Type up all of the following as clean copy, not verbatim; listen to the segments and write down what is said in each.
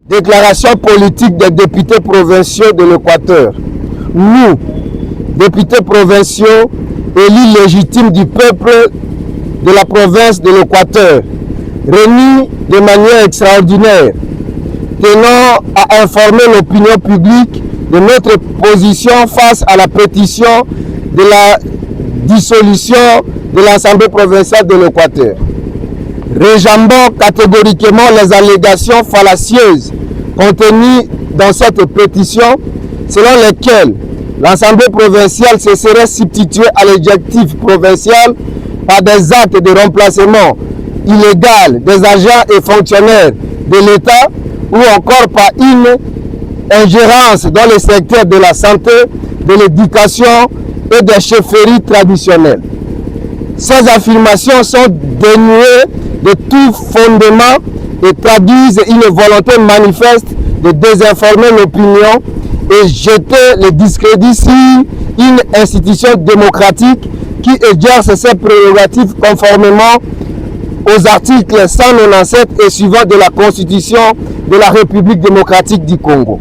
Déclaration politique des députés provinciaux de l'Équateur. Nous, députés provinciaux, élus légitimes du peuple de la province de l'Équateur, réunis de manière extraordinaire, tenant à informer l'opinion publique de notre position face à la pétition de la dissolution de l'Assemblée provinciale de l'Équateur. Réjambant catégoriquement les allégations fallacieuses contenues dans cette pétition, selon lesquelles l'Assemblée provinciale se serait substituée à l'exécutif provincial par des actes de remplacement illégal des agents et fonctionnaires de l'État ou encore par une ingérence dans le secteur de la santé, de l'éducation et des chefferies traditionnelles. Ces affirmations sont dénuées de tout fondement et traduisent une volonté manifeste de désinformer l'opinion et jeter le discrédit sur une institution démocratique qui exerce ses prérogatives conformément aux articles 197 et suivants de la Constitution de la République démocratique du Congo,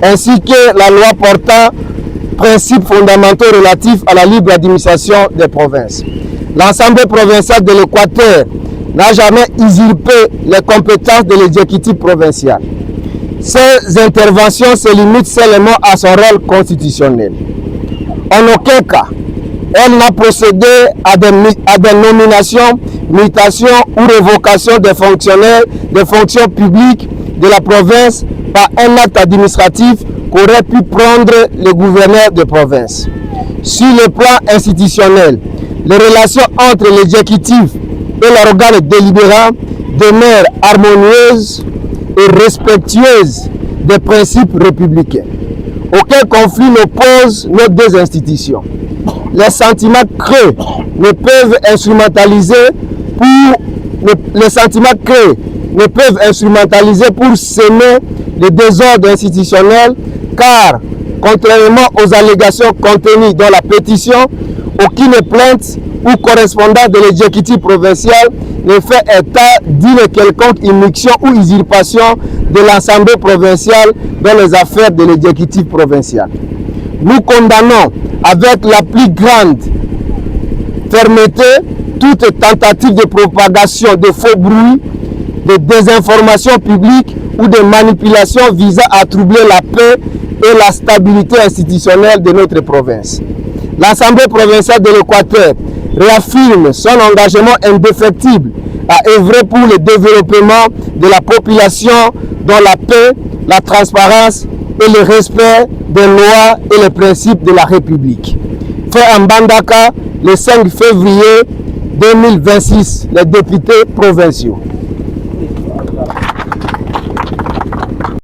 ainsi que la loi portant principes fondamentaux relatifs à la libre administration des provinces. L'Assemblée provinciale de l'Équateur n'a jamais usurpé les compétences de l'exécutif provincial. Ses interventions se limitent seulement à son rôle constitutionnel. En aucun cas, elle n'a procédé à des nominations, mutations ou révocations des fonctionnaires des fonctions publiques de la province par un acte administratif qu'aurait pu prendre le gouverneur de province. Sur le plan institutionnel, les relations entre l'exécutif et l'organe délibérant demeurent harmonieuses et respectueuses des principes républicains. Aucun conflit n'oppose nos deux institutions. Les sentiments creux ne peuvent instrumentaliser pour semer le désordre institutionnel, car, contrairement aux allégations contenues dans la pétition, aucune plainte ou correspondance de l'exécutif provincial ne fait état d'une quelconque immixtion ou usurpation de l'Assemblée provinciale dans les affaires de l'exécutif provincial. Nous condamnons avec la plus grande fermeté toute tentative de propagation de faux bruits, de désinformation publique ou de manipulation visant à troubler la paix et la stabilité institutionnelle de notre province. L'Assemblée provinciale de l'Équateur réaffirme son engagement indéfectible à œuvrer pour le développement de la population dans la paix, la transparence et le respect des lois et les principes de la République. Fait en Mbandaka le 5 février 2026, les députés provinciaux.